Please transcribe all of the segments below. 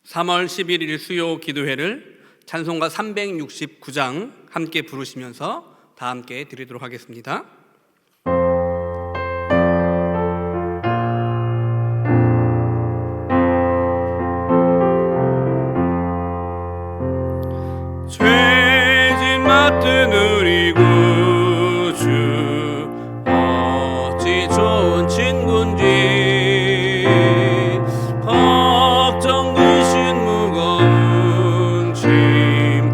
3월 11일 수요 기도회를 찬송가 369장 함께 부르시면서 다 함께 드리도록 하겠습니다. 죄짐 맡은 우리 구주 어찌 좋은 친구인지 걱정 근심 무거운 짐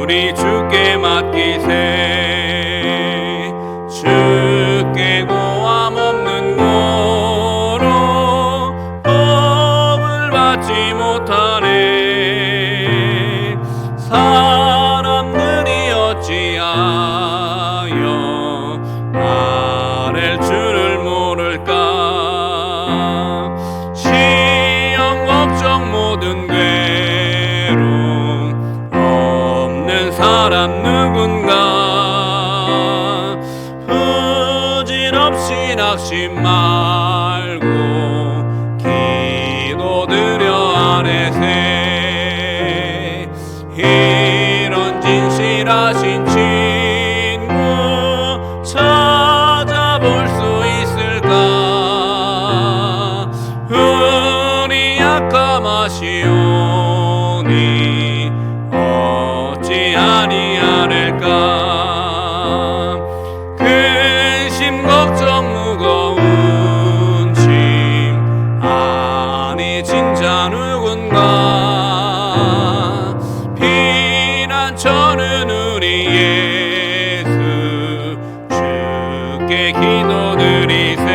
우리 주께 맡기세. 주께 고함 없는 고로 법을 받지 못하네. 사람들이 어찌하여 아랠 줄을 모를까. 시험 걱정 모든 괴로움 없는 사람 누군가. 부질없이 낙심 말고 기도드려 아뢰세. 이런 진실하신 친구 찾아볼 수 있을까. 우리 약함하시오니 어찌 아니하릴까. 근심 걱정 무거운 짐 아니 진짜 누군가. 피난처는 우리 예수 주께 기도드리세.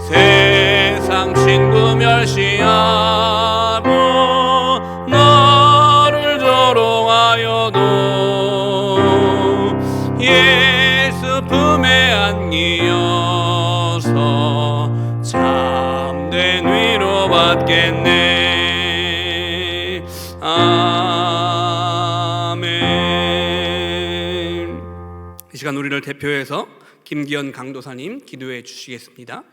세상 친구 멸시하고 너를 조롱하여도 예수 품에 안기어서 참된 위로 받겠네. 아멘. 이 시간 우리를 대표해서 김기현 강도사님 기도해 주시겠습니다.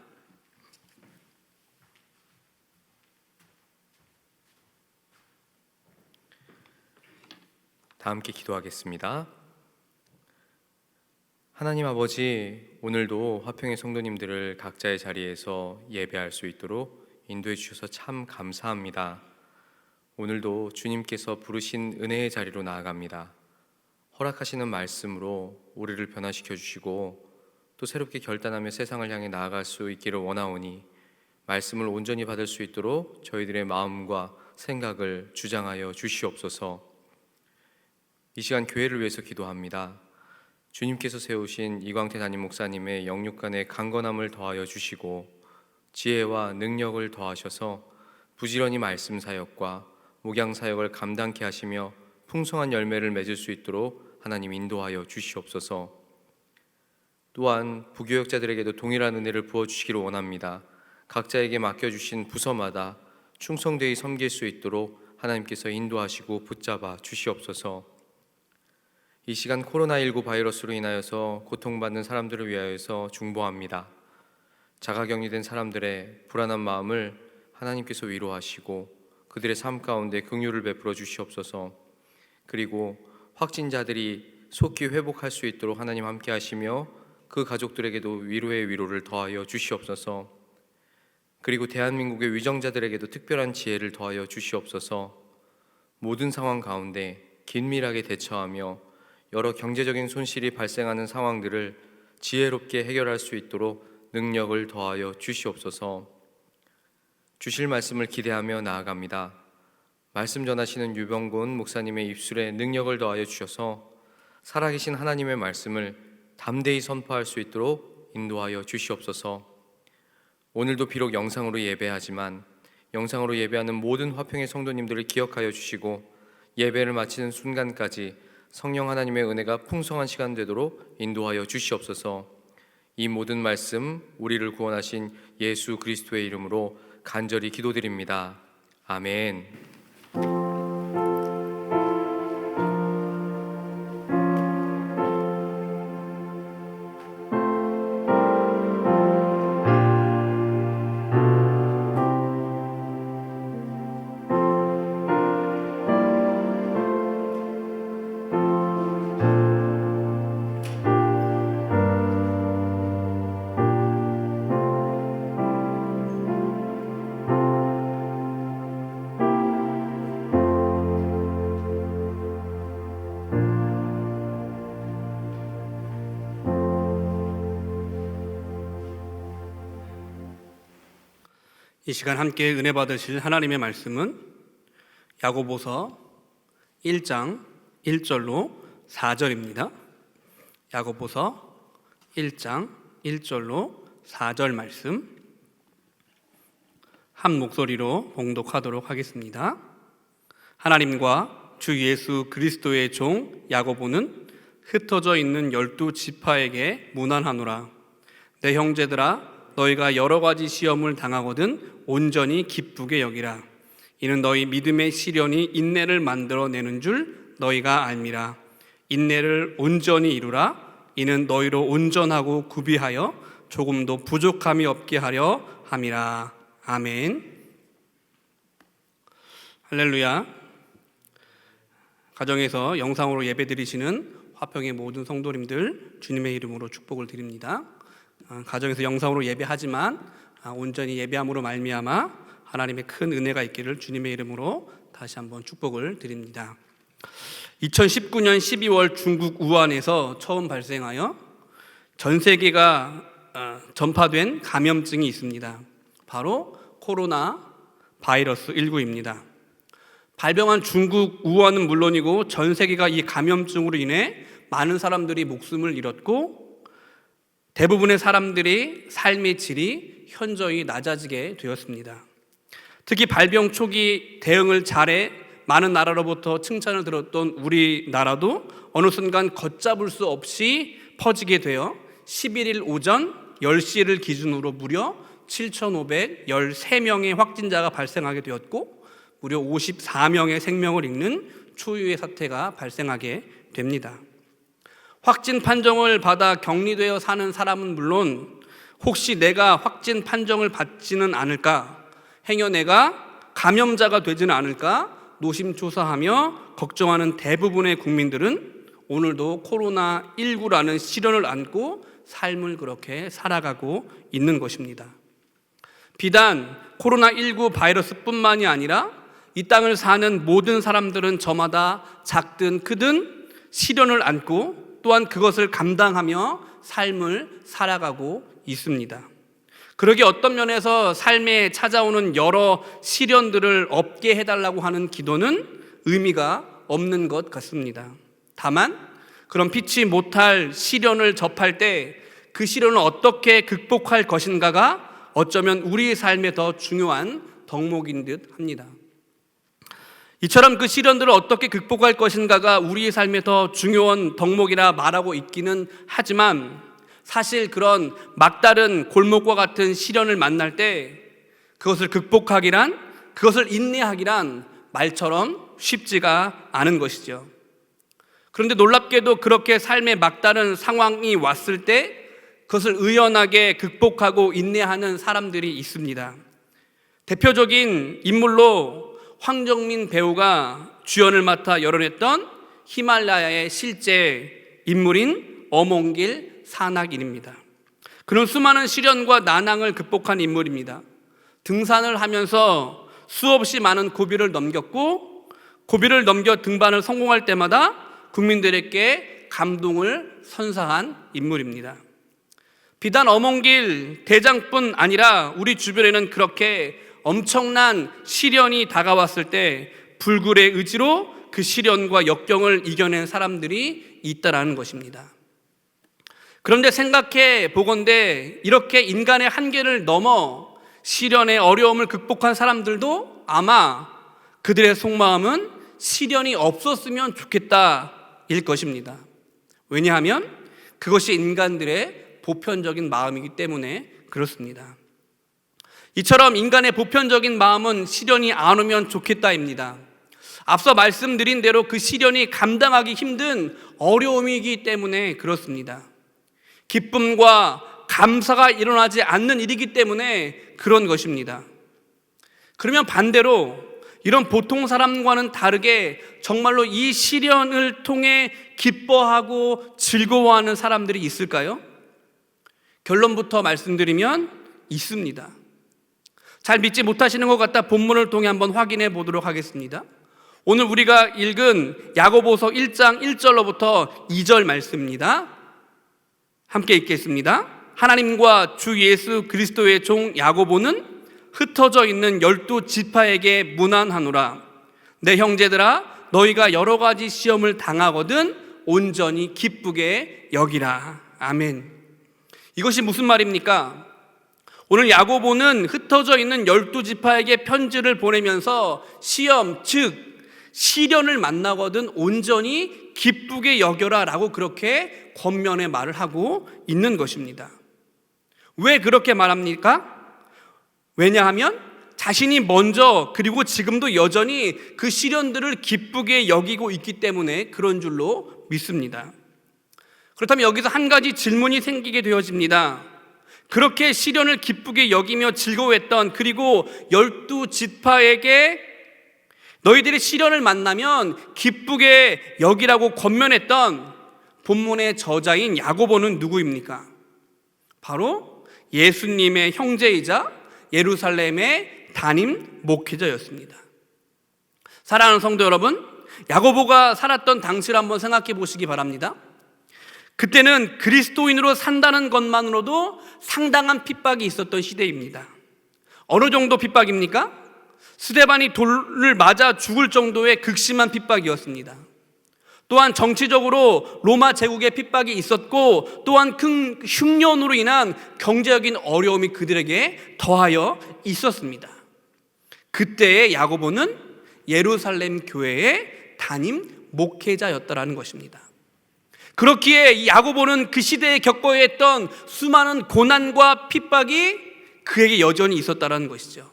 다 함께 기도하겠습니다. 하나님 아버지, 오늘도 화평의 성도님들을 각자의 자리에서 예배할 수 있도록 인도해 주셔서 참 감사합니다. 오늘도 주님께서 부르신 은혜의 자리로 나아갑니다. 허락하시는 말씀으로 우리를 변화시켜 주시고 또 새롭게 결단하며 세상을 향해 나아갈 수 있기를 원하오니 말씀을 온전히 받을 수 있도록 저희들의 마음과 생각을 주장하여 주시옵소서. 이 시간 교회를 위해서 기도합니다. 주님께서 세우신 이광태 담임 목사님의 영육간의 강건함을 더하여 주시고 지혜와 능력을 더하셔서 부지런히 말씀 사역과 목양 사역을 감당케 하시며 풍성한 열매를 맺을 수 있도록 하나님 인도하여 주시옵소서. 또한 부교역자들에게도 동일한 은혜를 부어주시기를 원합니다. 각자에게 맡겨주신 부서마다 충성되이 섬길 수 있도록 하나님께서 인도하시고 붙잡아 주시옵소서. 이 시간 코로나19 바이러스로 인하여서 고통받는 사람들을 위하여서 중보합니다. 자가격리된 사람들의 불안한 마음을 하나님께서 위로하시고 그들의 삶 가운데 긍휼을 베풀어 주시옵소서. 그리고 확진자들이 속히 회복할 수 있도록 하나님 함께 하시며 그 가족들에게도 위로의 위로를 더하여 주시옵소서. 그리고 대한민국의 위정자들에게도 특별한 지혜를 더하여 주시옵소서. 모든 상황 가운데 긴밀하게 대처하며 여러 경제적인 손실이 발생하는 상황들을 지혜롭게 해결할 수 있도록 능력을 더하여 주시옵소서. 주실 말씀을 기대하며 나아갑니다. 말씀 전하시는 유병곤 목사님의 입술에 능력을 더하여 주셔서 살아계신 하나님의 말씀을 담대히 선포할 수 있도록 인도하여 주시옵소서. 오늘도 비록 영상으로 예배하지만 영상으로 예배하는 모든 화평의 성도님들을 기억하여 주시고 예배를 마치는 순간까지 성령 하나님의 은혜가 풍성한 시간 되도록 인도하여 주시옵소서. 이 모든 말씀 우리를 구원하신 예수 그리스도의 이름으로 간절히 기도드립니다. 아멘. 이 시간 함께 은혜 받으실 하나님의 말씀은 야고보서 1장 1절로 4절입니다. 야고보서 1장 1절로 4절 말씀 한 목소리로 봉독하도록 하겠습니다. 하나님과 주 예수 그리스도의 종 야고보는 흩어져 있는 12지파에게 문안하노라. 내 형제들아, 너희가 여러 가지 시험을 당하거든 온전히 기쁘게 여기라. 이는 너희 믿음의 시련이 인내를 만들어내는 줄 너희가 알미라. 인내를 온전히 이루라. 이는 너희로 온전하고 구비하여 조금도 부족함이 없게 하려 함이라. 아멘. 할렐루야. 가정에서 영상으로 예배드리시는 화평의 모든 성도님들 주님의 이름으로 축복을 드립니다. 가정에서 영상으로 예배하지만 온전히 예배함으로 말미암아 하나님의 큰 은혜가 있기를 주님의 이름으로 다시 한번 축복을 드립니다. 2019년 12월 중국 우한에서 처음 발생하여 전 세계가 전파된 감염증이 있습니다. 바로 코로나 바이러스 19입니다. 발병한 중국 우한은 물론이고 전 세계가 이 감염증으로 인해 많은 사람들이 목숨을 잃었고 대부분의 사람들이 삶의 질이 현저히 낮아지게 되었습니다. 특히 발병 초기 대응을 잘해 많은 나라로부터 칭찬을 들었던 우리나라도 어느 순간 걷잡을 수 없이 퍼지게 되어 11일 오전 10시를 기준으로 무려 7,513명의 확진자가 발생하게 되었고 무려 54명의 생명을 잃는 초유의 사태가 발생하게 됩니다. 확진 판정을 받아 격리되어 사는 사람은 물론 혹시 내가 확진 판정을 받지는 않을까, 행여 내가 감염자가 되지는 않을까 노심초사하며 걱정하는 대부분의 국민들은 오늘도 코로나19라는 시련을 안고 삶을 그렇게 살아가고 있는 것입니다. 비단 코로나19 바이러스뿐만이 아니라 이 땅을 사는 모든 사람들은 저마다 작든 크든 시련을 안고 또한 그것을 감당하며 삶을 살아가고 있습니다. 그러기에 어떤 면에서 삶에 찾아오는 여러 시련들을 없게 해달라고 하는 기도는 의미가 없는 것 같습니다. 다만 그런 피치 못할 시련을 접할 때 그 시련을 어떻게 극복할 것인가가 어쩌면 우리의 삶에 더 중요한 덕목인 듯 합니다. 이처럼 그 시련들을 어떻게 극복할 것인가가 우리의 삶에 더 중요한 덕목이라 말하고 있기는 하지만 사실 그런 막다른 골목과 같은 시련을 만날 때 그것을 극복하기란, 그것을 인내하기란 말처럼 쉽지가 않은 것이죠. 그런데 놀랍게도 그렇게 삶의 막다른 상황이 왔을 때 그것을 의연하게 극복하고 인내하는 사람들이 있습니다. 대표적인 인물로 황정민 배우가 주연을 맡아 열연했던 히말라야의 실제 인물인 엄원길 산악인입니다. 그는 수많은 시련과 난항을 극복한 인물입니다. 등산을 하면서 수없이 많은 고비를 넘겼고 고비를 넘겨 등반을 성공할 때마다 국민들에게 감동을 선사한 인물입니다. 비단 엄원길 대장뿐 아니라 우리 주변에는 그렇게 엄청난 시련이 다가왔을 때 불굴의 의지로 그 시련과 역경을 이겨낸 사람들이 있다라는 것입니다. 그런데 생각해 보건대 이렇게 인간의 한계를 넘어 시련의 어려움을 극복한 사람들도 아마 그들의 속마음은 시련이 없었으면 좋겠다일 것입니다. 왜냐하면 그것이 인간들의 보편적인 마음이기 때문에 그렇습니다. 이처럼 인간의 보편적인 마음은 시련이 안 오면 좋겠다입니다. 앞서 말씀드린 대로 그 시련이 감당하기 힘든 어려움이기 때문에 그렇습니다. 기쁨과 감사가 일어나지 않는 일이기 때문에 그런 것입니다. 그러면 반대로 이런 보통 사람과는 다르게 정말로 이 시련을 통해 기뻐하고 즐거워하는 사람들이 있을까요? 결론부터 말씀드리면 있습니다. 잘 믿지 못하시는 것 같다 본문을 통해 한번 확인해 보도록 하겠습니다. 오늘 우리가 읽은 야고보서 1장 1절로부터 2절 말씀입니다. 함께 읽겠습니다. 하나님과 주 예수 그리스도의 종 야고보는 흩어져 있는 12지파에게 문안하노라. 내 형제들아, 너희가 여러 가지 시험을 당하거든 온전히 기쁘게 여기라. 아멘. 이것이 무슨 말입니까? 오늘 야고보는 흩어져 있는 12지파에게 편지를 보내면서 시험, 즉 시련을 만나거든 온전히 기쁘게 여겨라 라고 그렇게 권면의 말을 하고 있는 것입니다. 왜 그렇게 말합니까? 왜냐하면 자신이 먼저 그리고 지금도 여전히 그 시련들을 기쁘게 여기고 있기 때문에 그런 줄로 믿습니다. 그렇다면 여기서 한 가지 질문이 생기게 되어집니다. 그렇게 시련을 기쁘게 여기며 즐거워했던, 그리고 12지파에게 너희들이 시련을 만나면 기쁘게 여기라고 권면했던 본문의 저자인 야고보는 누구입니까? 바로 예수님의 형제이자 예루살렘의 담임 목회자였습니다. 사랑하는 성도 여러분, 야고보가 살았던 당시를 한번 생각해 보시기 바랍니다. 그때는 그리스도인으로 산다는 것만으로도 상당한 핍박이 있었던 시대입니다. 어느 정도 핍박입니까? 스데반이 돌을 맞아 죽을 정도의 극심한 핍박이었습니다. 또한 정치적으로 로마 제국의 핍박이 있었고, 또한 큰 흉년으로 인한 경제적인 어려움이 그들에게 더하여 있었습니다. 그때의 야고보는 예루살렘 교회의 담임 목회자였다라는 것입니다. 그렇기에 이 야고보는 그 시대에 겪어야 했던 수많은 고난과 핍박이 그에게 여전히 있었다라는 것이죠.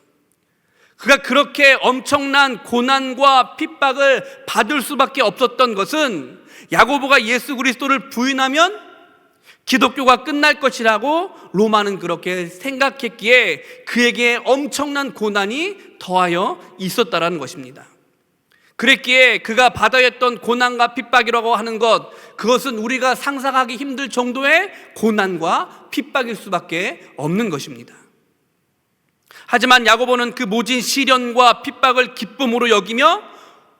그가 그렇게 엄청난 고난과 핍박을 받을 수밖에 없었던 것은 야고보가 예수 그리스도를 부인하면 기독교가 끝날 것이라고 로마는 그렇게 생각했기에 그에게 엄청난 고난이 더하여 있었다라는 것입니다. 그랬기에 그가 받아야 했던 고난과 핍박이라고 하는 것, 그것은 우리가 상상하기 힘들 정도의 고난과 핍박일 수밖에 없는 것입니다. 하지만 야고보는 그 모진 시련과 핍박을 기쁨으로 여기며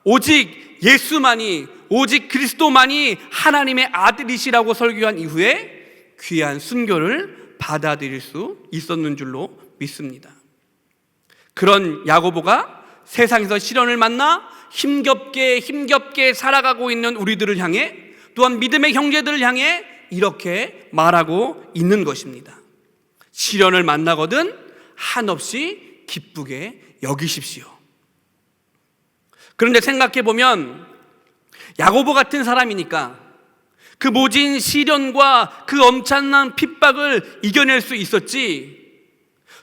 오직 예수만이, 오직 그리스도만이 하나님의 아들이시라고 설교한 이후에 귀한 순교를 받아들일 수 있었는 줄로 믿습니다. 그런 야고보가 세상에서 시련을 만나 힘겹게 살아가고 있는 우리들을 향해, 또한 믿음의 형제들을 향해 이렇게 말하고 있는 것입니다. 시련을 만나거든 한없이 기쁘게 여기십시오. 그런데 생각해 보면 야고보 같은 사람이니까 그 모진 시련과 그 엄청난 핍박을 이겨낼 수 있었지,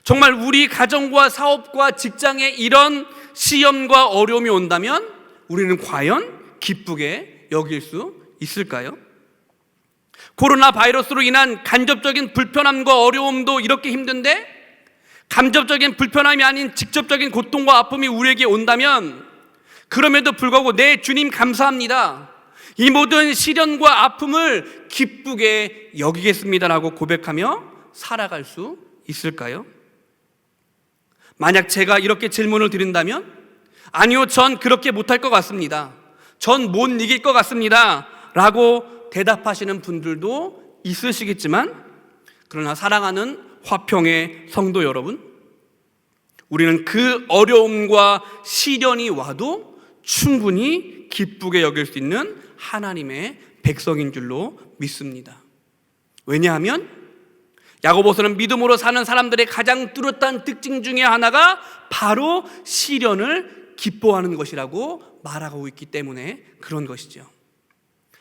정말 우리 가정과 사업과 직장에 이런 시험과 어려움이 온다면 우리는 과연 기쁘게 여길 수 있을까요? 코로나 바이러스로 인한 간접적인 불편함과 어려움도 이렇게 힘든데, 간접적인 불편함이 아닌 직접적인 고통과 아픔이 우리에게 온다면 그럼에도 불구하고 네, 주님 감사합니다, 이 모든 시련과 아픔을 기쁘게 여기겠습니다라고 고백하며 살아갈 수 있을까요? 만약 제가 이렇게 질문을 드린다면, 아니요, 전 그렇게 못할 것 같습니다, 전 못 이길 것 같습니다 라고 대답하시는 분들도 있으시겠지만, 그러나 사랑하는 화평의 성도 여러분, 우리는 그 어려움과 시련이 와도 충분히 기쁘게 여길 수 있는 하나님의 백성인 줄로 믿습니다. 왜냐하면 야고보서는 믿음으로 사는 사람들의 가장 뚜렷한 특징 중에 하나가 바로 시련을 기뻐하는 것이라고 말하고 있기 때문에 그런 것이죠.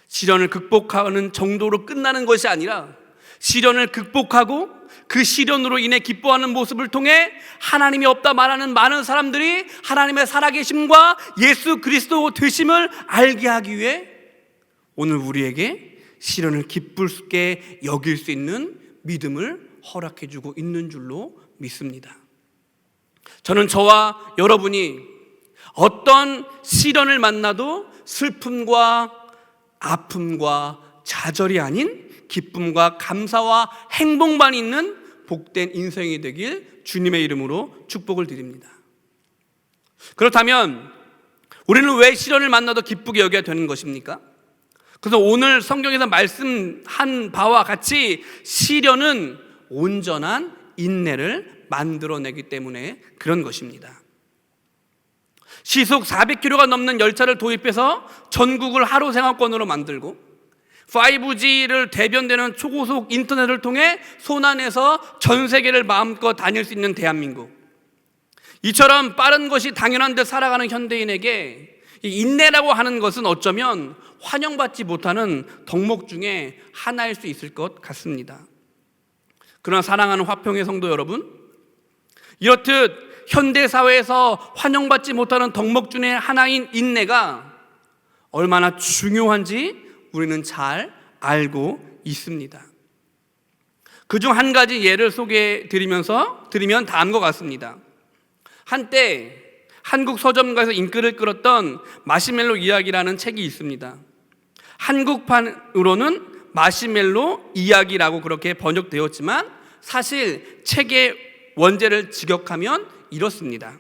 시련을 극복하는 정도로 끝나는 것이 아니라 시련을 극복하고 그 시련으로 인해 기뻐하는 모습을 통해 하나님이 없다 말하는 많은 사람들이 하나님의 살아계심과 예수 그리스도 되심을 알게 하기 위해 오늘 우리에게 시련을 기쁘게 여길 수 있는 믿음을 허락해 주고 있는 줄로 믿습니다. 저는 저와 여러분이 어떤 시련을 만나도 슬픔과 아픔과 좌절이 아닌 기쁨과 감사와 행복만 있는 복된 인생이 되길 주님의 이름으로 축복을 드립니다. 그렇다면 우리는 왜 시련을 만나도 기쁘게 여겨야 되는 것입니까? 그래서 오늘 성경에서 말씀한 바와 같이 시련은 온전한 인내를 만들어내기 때문에 그런 것입니다. 시속 400km가 넘는 열차를 도입해서 전국을 하루 생활권으로 만들고 5G를 대변되는 초고속 인터넷을 통해 손안에서 전 세계를 마음껏 다닐 수 있는 대한민국, 이처럼 빠른 것이 당연한 듯 살아가는 현대인에게 이 인내라고 하는 것은 어쩌면 환영받지 못하는 덕목 중에 하나일 수 있을 것 같습니다. 그러나 사랑하는 화평의 성도 여러분, 이렇듯 현대사회에서 환영받지 못하는 덕목 중에 하나인 인내가 얼마나 중요한지 우리는 잘 알고 있습니다. 그중 한 가지 예를 소개해 드리면 다음과 같습니다. 한때 한국 서점가에서 인기를 끌었던 마시멜로 이야기라는 책이 있습니다. 한국판으로는 마시멜로 이야기라고 그렇게 번역되었지만 사실 책의 원제를 직역하면 이렇습니다.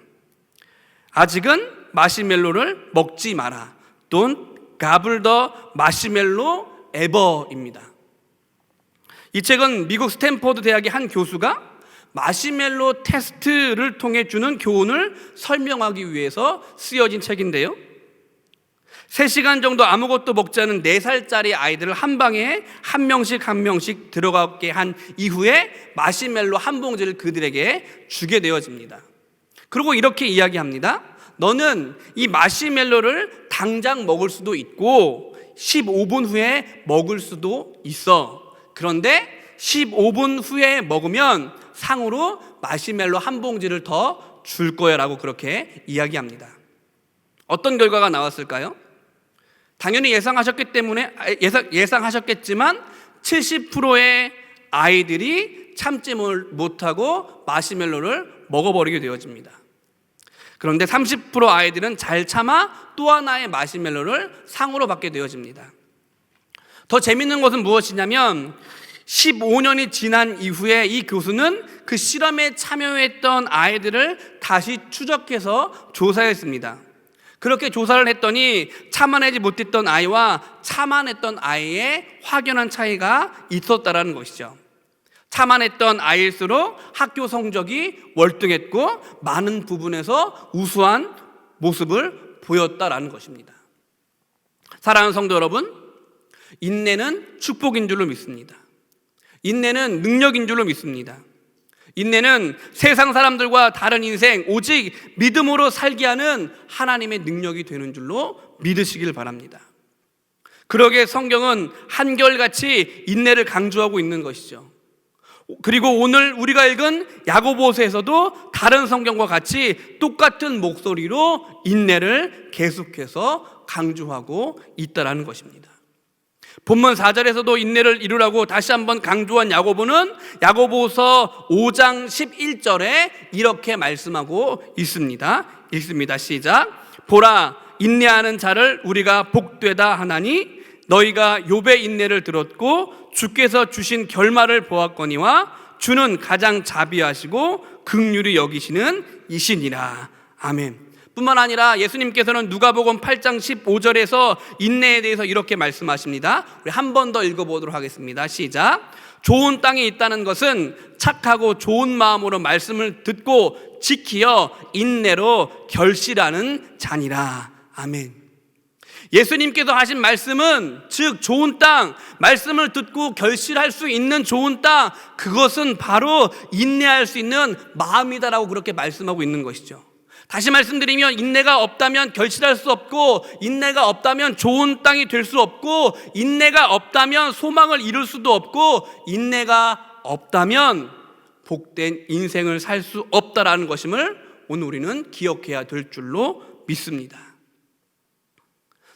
아직은 마시멜로를 먹지 마라. Don't gobble the marshmallow ever입니다. 이 책은 미국 스탠포드 대학의 한 교수가 마시멜로 테스트를 통해 주는 교훈을 설명하기 위해서 쓰여진 책인데요, 3시간 정도 아무것도 먹지 않은 4살짜리 아이들을 한 방에 한 명씩 들어가게 한 이후에 마시멜로 한 봉지를 그들에게 주게 되어집니다. 그리고 이렇게 이야기합니다. 너는 이 마시멜로를 당장 먹을 수도 있고 15분 후에 먹을 수도 있어. 그런데 15분 후에 먹으면 상으로 마시멜로 한 봉지를 더 줄 거야 라고 그렇게 이야기합니다. 어떤 결과가 나왔을까요? 당연히 예상하셨겠지만 70%의 아이들이 참지 못하고 마시멜로를 먹어버리게 되어집니다. 그런데 30% 아이들은 잘 참아 또 하나의 마시멜로를 상으로 받게 되어집니다. 더 재밌는 것은 무엇이냐면 15년이 지난 이후에 이 교수는 그 실험에 참여했던 아이들을 다시 추적해서 조사했습니다. 그렇게 조사를 했더니 참아내지 못했던 아이와 참아냈던 아이의 확연한 차이가 있었다라는 것이죠. 참아냈던 아이일수록 학교 성적이 월등했고 많은 부분에서 우수한 모습을 보였다라는 것입니다. 사랑하는 성도 여러분, 인내는 축복인 줄로 믿습니다. 인내는 능력인 줄로 믿습니다. 인내는 세상 사람들과 다른 인생 오직 믿음으로 살게 하는 하나님의 능력이 되는 줄로 믿으시길 바랍니다. 그러기에 성경은 한결같이 인내를 강조하고 있는 것이죠. 그리고 오늘 우리가 읽은 야고보서에서도 다른 성경과 같이 똑같은 목소리로 인내를 계속해서 강조하고 있다라는 것입니다. 본문 4절에서도 인내를 이루라고 다시 한번 강조한 야고보는 야고보서 5장 11절에 이렇게 말씀하고 있습니다. 읽습니다. 시작. 보라, 인내하는 자를 우리가 복되다 하나니 너희가 욥의 인내를 들었고 주께서 주신 결말을 보았거니와 주는 가장 자비하시고 긍휼히 여기시는 이시니라. 아멘. 뿐만 아니라 예수님께서는 누가복음 8장 15절에서 인내에 대해서 이렇게 말씀하십니다. 우리 한 번 더 읽어보도록 하겠습니다. 시작. 좋은 땅에 있다는 것은 착하고 좋은 마음으로 말씀을 듣고 지키어 인내로 결실하는 자니라. 아멘. 예수님께서 하신 말씀은 즉 좋은 땅, 말씀을 듣고 결실할 수 있는 좋은 땅, 그것은 바로 인내할 수 있는 마음이다라고 그렇게 말씀하고 있는 것이죠. 다시 말씀드리면 인내가 없다면 결실할 수 없고, 인내가 없다면 좋은 땅이 될 수 없고, 인내가 없다면 소망을 이룰 수도 없고, 인내가 없다면 복된 인생을 살 수 없다라는 것임을 오늘 우리는 기억해야 될 줄로 믿습니다.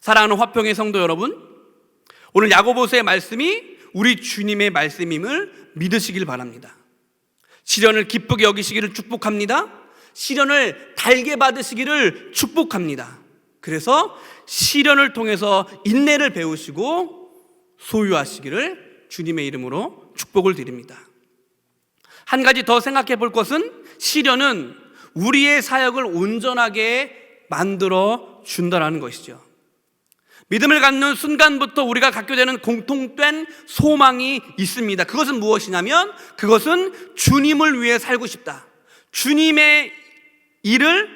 사랑하는 화평의 성도 여러분, 오늘 야고보서의 말씀이 우리 주님의 말씀임을 믿으시길 바랍니다. 시련을 기쁘게 여기시기를 축복합니다. 시련을 달게 받으시기를 축복합니다. 그래서 시련을 통해서 인내를 배우시고 소유하시기를 주님의 이름으로 축복을 드립니다. 한 가지 더 생각해 볼 것은 시련은 우리의 사역을 온전하게 만들어 준다라는 것이죠. 믿음을 갖는 순간부터 우리가 갖게 되는 공통된 소망이 있습니다. 그것은 무엇이냐면 그것은 주님을 위해 살고 싶다. 주님의 일을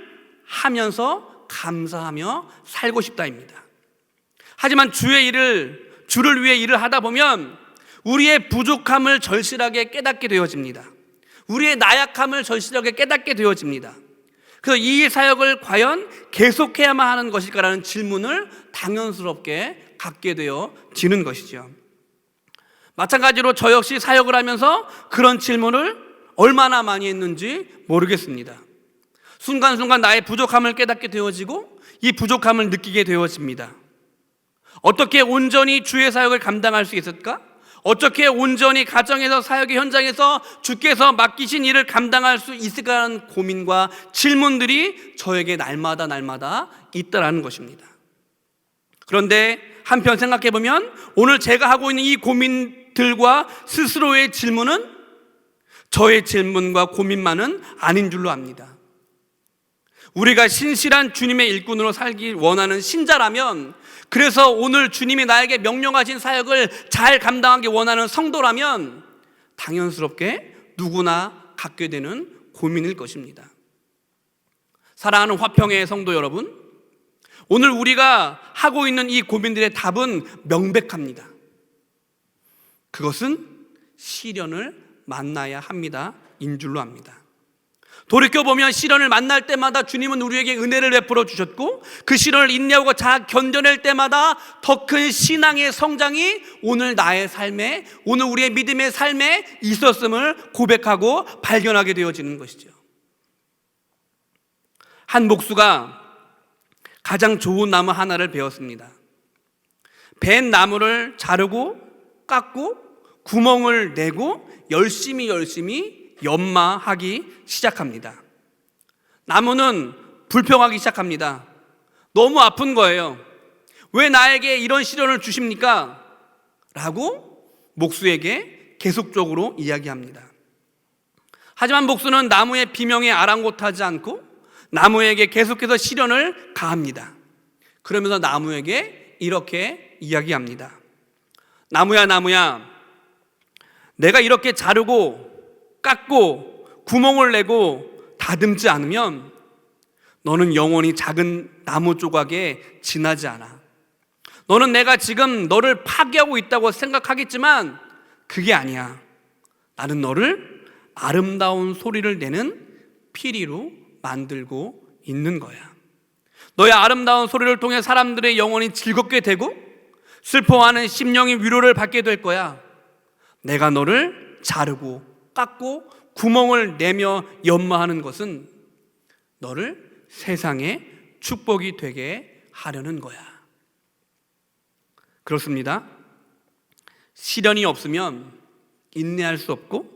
하면서 감사하며 살고 싶다입니다. 하지만 주를 위해 일을 하다 보면 우리의 부족함을 절실하게 깨닫게 되어집니다. 우리의 나약함을 절실하게 깨닫게 되어집니다. 그래서 이 사역을 과연 계속해야만 하는 것일까라는 질문을 당연스럽게 갖게 되어지는 것이죠. 마찬가지로 저 역시 사역을 하면서 그런 질문을 얼마나 많이 했는지 모르겠습니다. 순간순간 나의 부족함을 깨닫게 되어지고 이 부족함을 느끼게 되어집니다. 어떻게 온전히 주의 사역을 감당할 수 있을까? 어떻게 온전히 가정에서 사역의 현장에서 주께서 맡기신 일을 감당할 수 있을까라는 고민과 질문들이 저에게 날마다 있다라는 것입니다. 그런데 한편 생각해보면 오늘 제가 하고 있는 이 고민들과 스스로의 질문은 저의 질문과 고민만은 아닌 줄로 압니다. 우리가 신실한 주님의 일꾼으로 살기 원하는 신자라면, 그래서 오늘 주님이 나에게 명령하신 사역을 잘 감당하기 원하는 성도라면 당연스럽게 누구나 갖게 되는 고민일 것입니다. 사랑하는 화평의 성도 여러분, 오늘 우리가 하고 있는 이 고민들의 답은 명백합니다. 그것은 시련을 만나야 합니다 인 줄로 압니다. 돌이켜보면 시련을 만날 때마다 주님은 우리에게 은혜를 베풀어 주셨고, 그 시련을 인내하고 잘 견뎌낼 때마다 더 큰 신앙의 성장이 오늘 나의 삶에, 오늘 우리의 믿음의 삶에 있었음을 고백하고 발견하게 되어지는 것이죠. 한 목수가 가장 좋은 나무 하나를 베었습니다. 벤 나무를 자르고 깎고 구멍을 내고 열심히 연마하기 시작합니다. 나무는 불평하기 시작합니다. 너무 아픈 거예요. 왜 나에게 이런 시련을 주십니까? 라고 목수에게 계속적으로 이야기합니다. 하지만 목수는 나무의 비명에 아랑곳하지 않고 나무에게 계속해서 시련을 가합니다. 그러면서 나무에게 이렇게 이야기합니다. 나무야, 내가 이렇게 자르고 깎고 구멍을 내고 다듬지 않으면 너는 영원히 작은 나무 조각에 지나지 않아. 너는 내가 지금 너를 파괴하고 있다고 생각하겠지만 그게 아니야. 나는 너를 아름다운 소리를 내는 피리로 만들고 있는 거야. 너의 아름다운 소리를 통해 사람들의 영혼이 즐겁게 되고 슬퍼하는 심령이 위로를 받게 될 거야. 내가 너를 자르고 깎고 구멍을 내며 연마하는 것은 너를 세상에 축복이 되게 하려는 거야. 그렇습니다. 시련이 없으면 인내할 수 없고,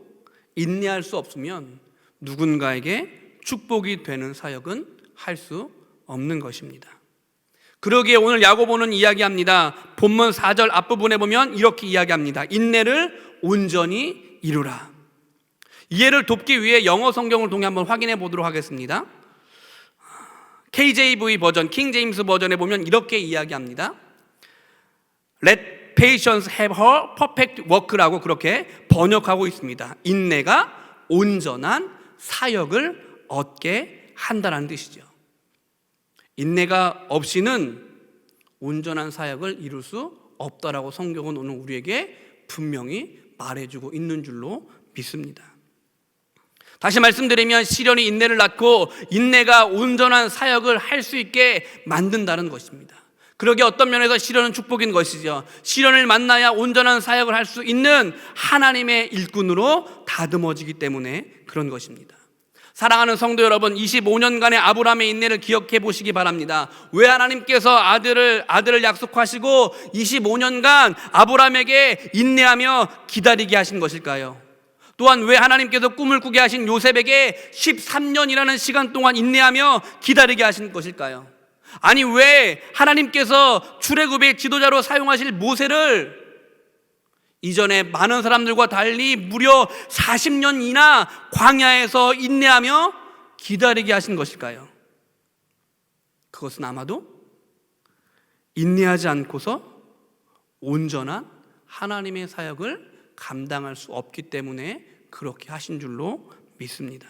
인내할 수 없으면 누군가에게 축복이 되는 사역은 할 수 없는 것입니다. 그러기에 오늘 야고보는 이야기합니다. 본문 4절 앞부분에 보면 이렇게 이야기합니다. 인내를 온전히 이루라. 이해를 돕기 위해 영어 성경을 통해 한번 확인해 보도록 하겠습니다. KJV 버전, 킹 제임스 버전에 보면 이렇게 이야기합니다. Let patience have her perfect work라고 그렇게 번역하고 있습니다. 인내가 온전한 사역을 얻게 한다는 뜻이죠. 인내가 없이는 온전한 사역을 이룰 수 없다라고 성경은 오늘 우리에게 분명히 말해주고 있는 줄로 믿습니다. 다시 말씀드리면 시련이 인내를 낳고 인내가 온전한 사역을 할 수 있게 만든다는 것입니다. 그러기에 어떤 면에서 시련은 축복인 것이죠. 시련을 만나야 온전한 사역을 할 수 있는 하나님의 일꾼으로 다듬어지기 때문에 그런 것입니다. 사랑하는 성도 여러분, 25년간의 아브라함의 인내를 기억해 보시기 바랍니다. 왜 하나님께서 아들을 약속하시고 25년간 아브라함에게 인내하며 기다리게 하신 것일까요? 또한 왜 하나님께서 꿈을 꾸게 하신 요셉에게 13년이라는 시간 동안 인내하며 기다리게 하신 것일까요? 아니, 왜 하나님께서 출애굽의 지도자로 사용하실 모세를 이전에 많은 사람들과 달리 무려 40년이나 광야에서 인내하며 기다리게 하신 것일까요? 그것은 아마도 인내하지 않고서 온전한 하나님의 사역을 감당할 수 없기 때문에 그렇게 하신 줄로 믿습니다.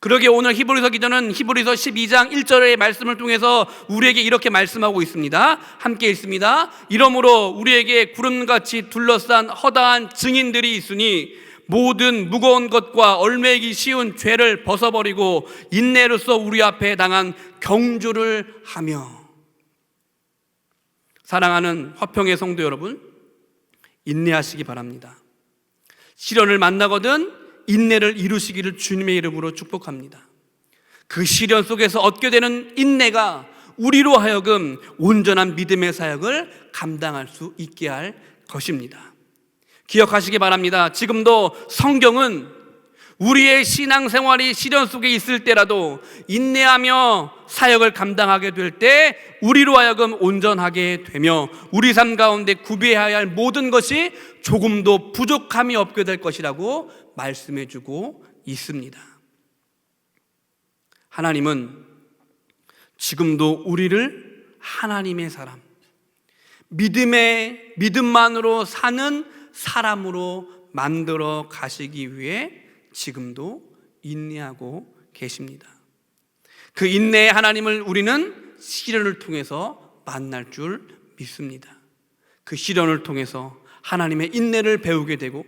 그러기에 오늘 히브리서 기자는 히브리서 12장 1절의 말씀을 통해서 우리에게 이렇게 말씀하고 있습니다. 함께 읽습니다. 이러므로 우리에게 구름같이 둘러싼 허다한 증인들이 있으니 모든 무거운 것과 얼매기 쉬운 죄를 벗어버리고 인내로써 우리 앞에 당한 경주를 하며. 사랑하는 화평의 성도 여러분, 인내하시기 바랍니다. 시련을 만나거든 인내를 이루시기를 주님의 이름으로 축복합니다. 그 시련 속에서 얻게 되는 인내가 우리로 하여금 온전한 믿음의 사역을 감당할 수 있게 할 것입니다. 기억하시기 바랍니다. 지금도 성경은 우리의 신앙생활이 시련 속에 있을 때라도 인내하며 사역을 감당하게 될 때 우리로 하여금 온전하게 되며 우리 삶 가운데 구비해야 할 모든 것이 조금도 부족함이 없게 될 것이라고 말씀해 주고 있습니다. 하나님은 지금도 우리를 하나님의 사람, 믿음만으로 사는 사람으로 만들어 가시기 위해 지금도 인내하고 계십니다. 그 인내의 하나님을 우리는 시련을 통해서 만날 줄 믿습니다. 그 시련을 통해서 하나님의 인내를 배우게 되고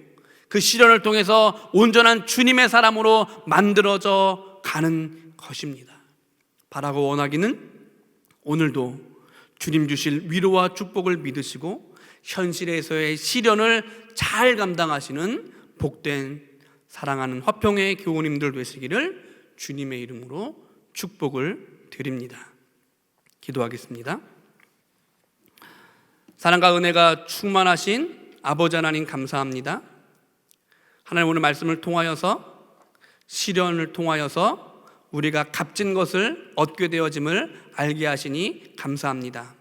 그 시련을 통해서 온전한 주님의 사람으로 만들어져 가는 것입니다. 바라고 원하기는 오늘도 주님 주실 위로와 축복을 믿으시고 현실에서의 시련을 잘 감당하시는 복된 사랑하는 화평의 교우님들 되시기를 주님의 이름으로 축복을 드립니다. 기도하겠습니다. 사랑과 은혜가 충만하신 아버지 하나님 감사합니다. 하나님 오늘 말씀을 통하여서 시련을 통하여서 우리가 값진 것을 얻게 되어짐을 알게 하시니 감사합니다.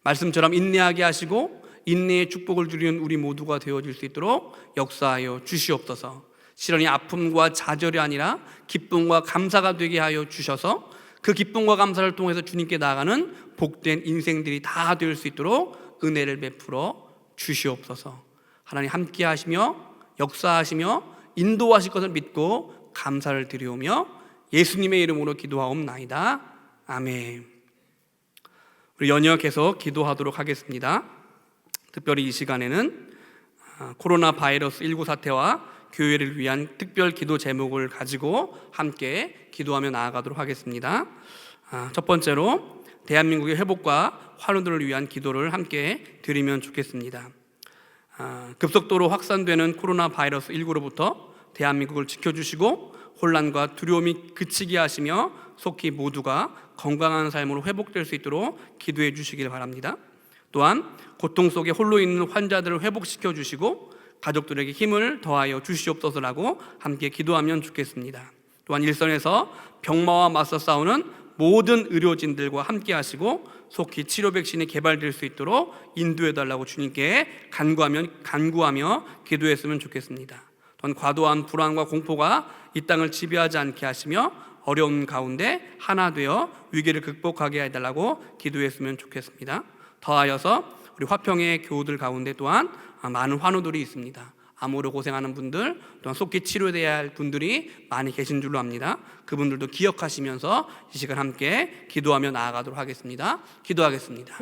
말씀처럼 인내하게 하시고 인내의 축복을 누리는 우리 모두가 되어질 수 있도록 역사하여 주시옵소서. 시련이 아픔과 좌절이 아니라 기쁨과 감사가 되게 하여 주셔서 그 기쁨과 감사를 통해서 주님께 나아가는 복된 인생들이 다 될 수 있도록 은혜를 베풀어 주시옵소서. 하나님 함께 하시며 역사하시며 인도하실 것을 믿고 감사를 드리오며 예수님의 이름으로 기도하옵나이다. 아멘. 우리 연이어 계속 기도하도록 하겠습니다. 특별히 이 시간에는 코로나 바이러스 19 사태와 교회를 위한 특별 기도 제목을 가지고 함께 기도하며 나아가도록 하겠습니다. 첫 번째로 대한민국의 회복과 환우들을 위한 기도를 함께 드리면 좋겠습니다. 급속도로 확산되는 코로나 바이러스 19로부터 대한민국을 지켜주시고 혼란과 두려움이 그치게 하시며 속히 모두가 건강한 삶으로 회복될 수 있도록 기도해 주시길 바랍니다. 또한 고통 속에 홀로 있는 환자들을 회복시켜 주시고 가족들에게 힘을 더하여 주시옵소서라고 함께 기도하면 좋겠습니다. 또한 일선에서 병마와 맞서 싸우는 모든 의료진들과 함께 하시고 속히 치료 백신이 개발될 수 있도록 인도해달라고 주님께 간구하며 기도했으면 좋겠습니다. 또한 과도한 불안과 공포가 이 땅을 지배하지 않게 하시며 어려운 가운데 하나 되어 위기를 극복하게 해달라고 기도했으면 좋겠습니다. 더하여서 우리 화평의 교우들 가운데 또한 많은 환우들이 있습니다. 암으로 고생하는 분들, 또한 속히 치료돼야 할 분들이 많이 계신 줄로 압니다. 그분들도 기억하시면서 이 시간 함께 기도하며 나아가도록 하겠습니다. 기도하겠습니다.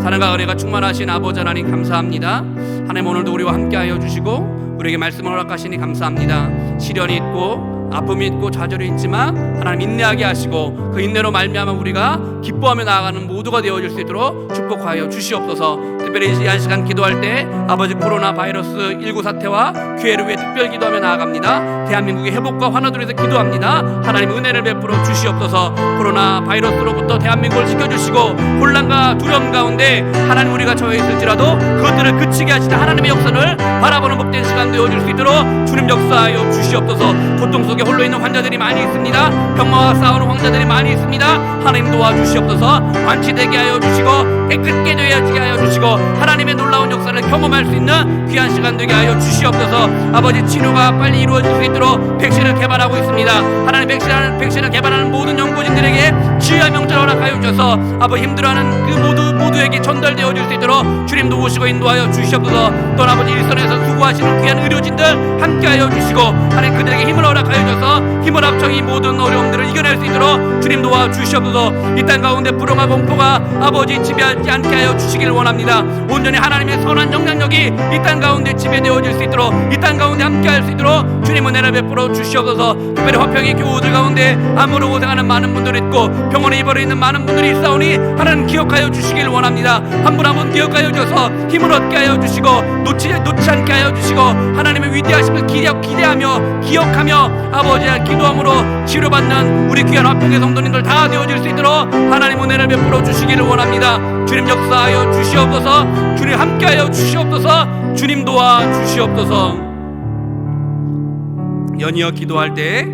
사랑과 은혜가 충만하신 아버지 하나님 감사합니다. 하나님 오늘도 우리와 함께하여 주시고 우리에게 말씀을 허락하시니 감사합니다. 시련이 있고 아픔이 있고 좌절이 있지만 하나님 인내하게 하시고 그 인내로 말미암아 우리가 기뻐하며 나아가는 모두가 되어질 수 있도록 축복하여 주시옵소서. 특별히 이 시간 기도할 때 아버지 코로나 바이러스 19 사태와 교회를 위해 특별 기도하며 나아갑니다. 대한민국의 회복과 환호를 위해서 기도합니다. 하나님 은혜를 베풀어 주시옵소서. 코로나 바이러스로부터 대한민국을 지켜주시고 혼란과 두려움 가운데 하나님 우리가 처해 있을지라도 그것들을 그치게 하시는 하나님의 역사를 바라보는 복된 시간 되어질 수 있도록 주님 역사하여 주시옵소서. 고통 속에 홀로 있는 환자들이 많이 있습니다. 병마와 싸우는 환자들이 많이 있습니다. 하나님 도와주시옵소서. 완치되게 하여 주시고 깨끗게 되게 하여 주시고 하나님의 놀라운 역사를 경험할 수 있는 귀한 시간 되게 하여 주시옵소서. 아버지, 치료가 빨리 이루어질 수 있도록 백신을 개발하고 있습니다. 하나님, 백신을 개발하는 모든 연구진들에게 지혜와 명철을 허락하여 주셔서 아버지, 힘들어하는 그 모두에게 전달되어질 수 있도록 주님 도우시고 인도하여 주시옵소서. 또 아버지, 일선에서 수고하시는 귀한 의료진들 함께하여 주시고 하나님, 그들에게 힘을 허락하여 주셔서 힘을 합쳐 이 모든 어려움들을 이겨낼 수 있도록 주님 도와 주시옵소서. 이 땅 가운데 불화와 공포가 아버지 지배하지 않게 하여 주시기를 원합니다. 온전히 하나님의 선한 영향력이 이 땅 가운데 지배되어질 수 있도록, 이 땅 가운데 함께할 수 있도록 주님 은혜를 베풀어 주시옵소서. 특별히 화평의 교우들 가운데 암으로 고생하는 많은 분들이 있고 병원에 입원해 있는 많은 분들이 있사오니 하나님 기억하여 주시기를 원합니다. 한 분 한 분 기억하여 주셔서 힘을 얻게 하여 주시고 놓지 않게 하여 주시고 하나님의 위대하심을 기대하며 기억하며 아버지의 기도함으로 치료받는 우리 귀한 화평의 성도님들 다 되어질 수 있도록 하나님 은혜를 베풀어 주시기를 원합니다. 주님 역사하여 주시옵소서. 주님 함께하여 주시옵소서. 주님 도와 주시옵소서. 연이어 기도할 때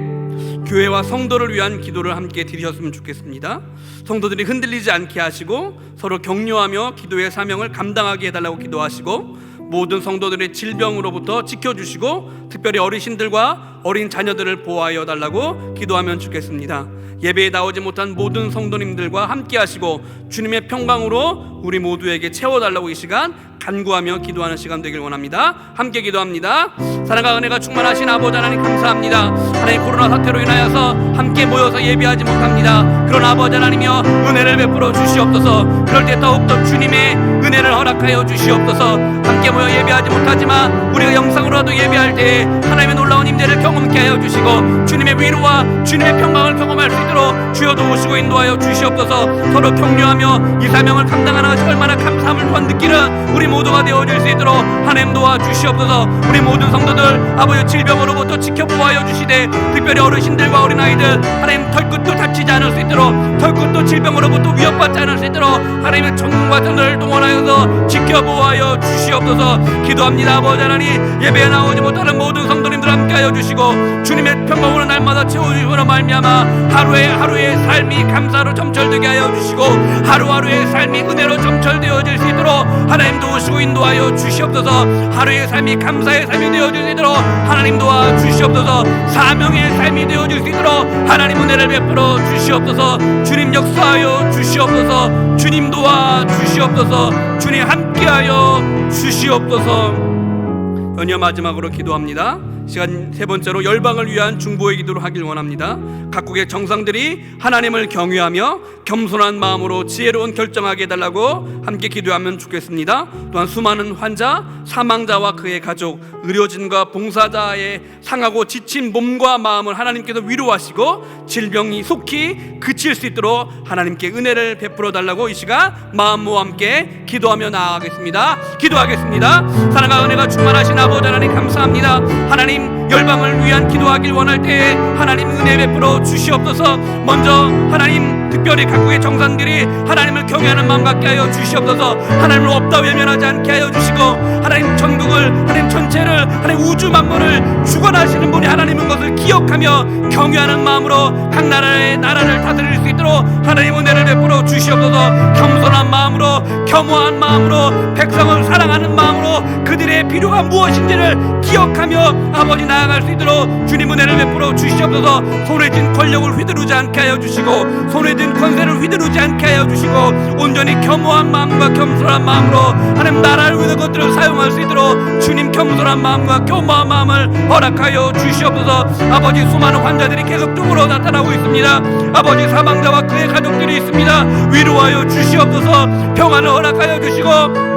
교회와 성도를 위한 기도를 함께 드리셨으면 좋겠습니다. 성도들이 흔들리지 않게 하시고 서로 격려하며 기도의 사명을 감당하게 해달라고 기도하시고 모든 성도들의 질병으로부터 지켜주시고 특별히 어르신들과 어린 자녀들을 보호하여 달라고 기도하면 좋겠습니다. 예배에 나오지 못한 모든 성도님들과 함께 하시고 주님의 평강으로 우리 모두에게 채워달라고 이 시간 간구하며 기도하는 시간 되길 원합니다. 함께 기도합니다. 사랑과 은혜가 충만하신 아버지 하나님 감사합니다. 하나님, 코로나 사태로 인하여서 함께 모여서 예배하지 못합니다. 그런 아버지 하나님이여 은혜를 베풀어 주시옵소서. 그럴 때 더욱더 주님의 은혜를 허락하여 주시옵소서. 함께 모여 예배하지 못하지만 우리가 영상으로라도 예배할 때 하나님의 놀라운 임재를 경험케 하여 주시고 주님의 위로와 주님의 평강을 경험할 수 있도록 주여 도우시고 인도하여 주시옵소서. 서로 격려하며 이 사명을 감당하는 것이 얼마나 감사함을 또한 느끼는 우리 모두가 되어질 수 있도록 하나님 도와주시옵소서. 우리 모든 성도들 아버지 질병으로부터 지켜 보호하여 주시되 특별히 어르신들과 어린아이들 하나님 털끝도 다치지 않을 수 있도록 털끝도 질병으로부터 위협받지 않을 수 있도록 하나님의 전문과 전을 동원하여서 지켜 보호하여 주시옵소서. 기도합니다. 아버지 하나님, 예배에 나오지 못하는 모든 성도님들 함께하여 주시고 주님의 평강으로 날마다 채워주시므로 말미암아 하루의 삶이 감사로 점철되게 하여 주시고 하루하루의 삶이 은혜로 점철되어질 수 있도록 하나님 도우시고 인도하여 주시옵소서. 하루의 삶이 감사의 삶이 되어질 수 있도록 하나님 도와 주시옵소서. 사명의 삶이 되어질 수 있도록 하나님 은혜를 베풀어 주시옵소서. 주님 역사하여 주시옵소서. 주님 도와 주시옵소서. 주님 함께하여 주시옵소서. 연이어 마지막으로 기도합니다. 시간 세 번째로 열방을 위한 중보의 기도를 하길 원합니다. 각국의 정상들이 하나님을 경외하며 겸손한 마음으로 지혜로운 결정하게 해달라고 함께 기도하면 좋겠습니다. 또한 수많은 환자, 사망자와 그의 가족, 의료진과 봉사자의 상하고 지친 몸과 마음을 하나님께서 위로하시고 질병이 속히 그칠 수 있도록 하나님께 은혜를 베풀어 달라고 이 시간 마음과 함께 기도하며 나아가겠습니다. 기도하겠습니다. 사랑과 은혜가 충만하신 아버지 하나님 감사합니다. 하나님, 열방을 위한 기도하길 원할 때 하나님 은혜 베풀어 주시옵소서. 먼저 하나님, 특별히 각국의 정상들이 하나님을 경외하는 마음 갖게 하여 주시옵소서. 하나님을 없다 외면하지 않게 하여 주시고 하나님 전국을, 하나님 전체를, 하나님 우주 만물을 주관하시는 분이 하나님인 것을 기억하며 경외하는 마음으로 각 나라를 다스릴 수 있도록 하나님 은혜를 베풀어 주시옵소서. 겸손한 마음으로, 겸허한 마음으로, 백성을 사랑하는 마음으로 그들의 필요가 무엇인지를 기억하며 아버지 나아갈 수 있도록 주님 은혜를 베풀어 주시옵소서. 손에 쥔 권력을 휘두르지 않게 하여 주시고 손에 쥔 권세를 휘두르지 않게 하여 주시고 온전히 겸허한 마음과 겸손한 마음으로 하나님 나라를 위한 것들을 사용할 수 있도록 주님 겸손한 마음과 겸허한 마음을 허락하여 주시옵소서. 아버지, 수많은 환자들이 계속적으로 나타나고 있습니다. 아버지, 사망자와 그의 가족들이 있습니다. 위로하여 주시옵소서. 평안을 허락하여 주시고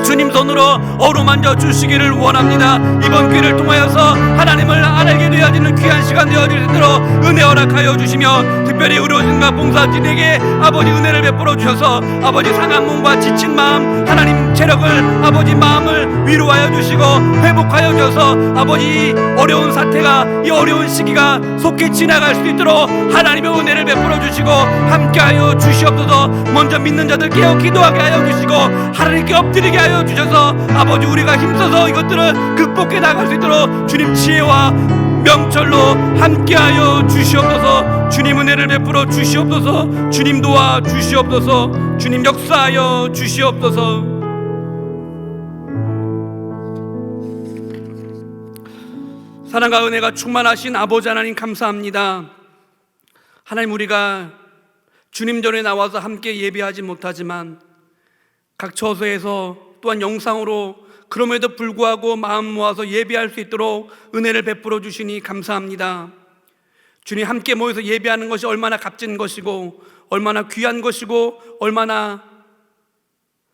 주님 손으로 어루만져 주시기를 원합니다. 이번 기회를 통하여서 하나님을 알게 되어지는 귀한 시간 되어지도록 은혜 허락하여 주시며 특별히 의료진과 봉사진에게 아버지 은혜를 베풀어 주셔서 아버지 상한 몸과 지친 마음, 하나님 체력을, 아버지 마음을 위로하여 주시고 회복하여 주셔서 아버지 어려운 사태가, 이 어려운 시기가 속히 지나갈 수 있도록 하나님의 은혜를 베풀어 주시고 함께하여 주시옵소서. 먼저 믿는 자들 깨어 기도하게 하여 주시고 하나님께 엎드리게 하여 주셔서 아버지 우리가 힘써서 이것들을 극복해 나갈 수 있도록 주님 지혜와 명철로 함께하여 주시옵소서. 주님 은혜를 베풀어 주시옵소서. 주님 도와 주시옵소서. 주님 역사하여 주시옵소서. 사랑과 은혜가 충만하신 아버지 하나님 감사합니다. 하나님, 우리가 주님 전에 나와서 함께 예배하지 못하지만 각 처소에서 또한 영상으로 그럼에도 불구하고 마음 모아서 예배할 수 있도록 은혜를 베풀어 주시니 감사합니다. 주님, 함께 모여서 예배하는 것이 얼마나 값진 것이고 얼마나 귀한 것이고 얼마나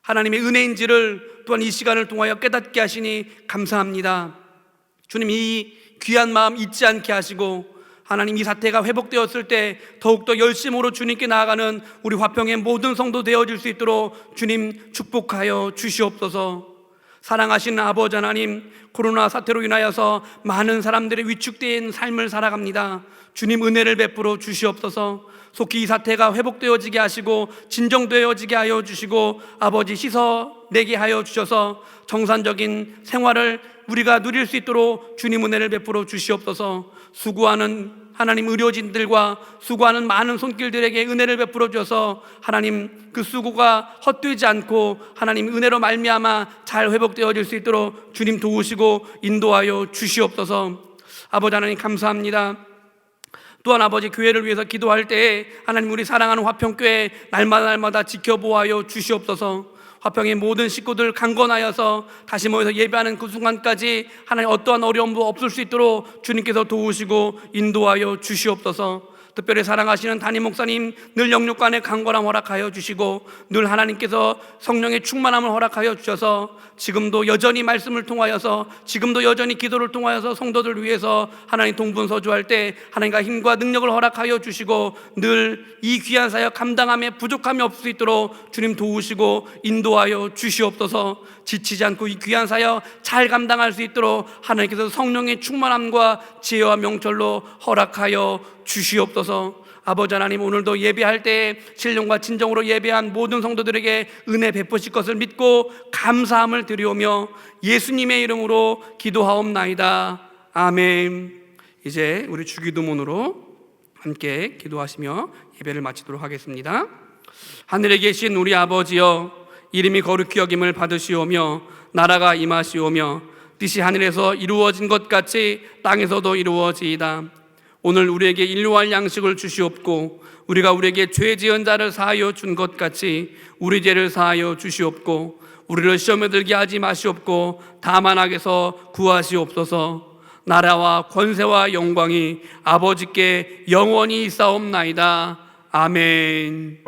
하나님의 은혜인지를 또한 이 시간을 통하여 깨닫게 하시니 감사합니다. 주님, 이 귀한 마음 잊지 않게 하시고 하나님, 이 사태가 회복되었을 때 더욱더 열심으로 주님께 나아가는 우리 화평의 모든 성도 되어질 수 있도록 주님 축복하여 주시옵소서. 사랑하시는 아버지 하나님, 코로나 사태로 인하여서 많은 사람들의 위축된 삶을 살아갑니다. 주님, 은혜를 베풀어 주시옵소서. 속히 이 사태가 회복되어지게 하시고 진정되어지게 하여 주시고 아버지, 씻어내게 하여 주셔서 정상적인 생활을 우리가 누릴 수 있도록 주님 은혜를 베풀어 주시옵소서. 수고하는 하나님 의료진들과 수고하는 많은 손길들에게 은혜를 베풀어 주셔서 하나님, 그 수고가 헛되지 않고 하나님 은혜로 말미암아 잘 회복되어질 수 있도록 주님 도우시고 인도하여 주시옵소서. 아버지 하나님 감사합니다. 또한 아버지, 교회를 위해서 기도할 때에 하나님, 우리 사랑하는 화평교회 날마다 지켜보아여 주시옵소서. 화평의 모든 식구들 강건하여서 다시 모여서 예배하는 그 순간까지 하나님 어떠한 어려움도 없을 수 있도록 주님께서 도우시고 인도하여 주시옵소서. 특별히 사랑하시는 담임 목사님, 늘 영육간의 강건함 허락하여 주시고 늘 하나님께서 성령의 충만함을 허락하여 주셔서 지금도 여전히 말씀을 통하여서, 지금도 여전히 기도를 통하여서 성도들 위해서 하나님 동분서주할 때 하나님과 힘과 능력을 허락하여 주시고 늘 이 귀한 사역 감당함에 부족함이 없을 수 있도록 주님 도우시고 인도하여 주시옵소서. 지치지 않고 이 귀한 사역 잘 감당할 수 있도록 하나님께서 성령의 충만함과 지혜와 명철로 허락하여 주시옵소서. 아버지 하나님, 오늘도 예배할 때 신령과 진정으로 예배한 모든 성도들에게 은혜 베푸실 것을 믿고 감사함을 드리오며 예수님의 이름으로 기도하옵나이다. 아멘. 이제 우리 주기도문으로 함께 기도하시며 예배를 마치도록 하겠습니다. 하늘에 계신 우리 아버지여, 이름이 거룩히 여김을 받으시오며 나라가 임하시오며 뜻이 하늘에서 이루어진 것 같이 땅에서도 이루어지이다. 오늘 우리에게 일용할 양식을 주시옵고 우리가 우리에게 죄 지은 자를 사하여 준 것 같이 우리 죄를 사하여 주시옵고 우리를 시험에 들게 하지 마시옵고 다만 악에서 구하시옵소서. 나라와 권세와 영광이 아버지께 영원히 있사옵나이다. 아멘.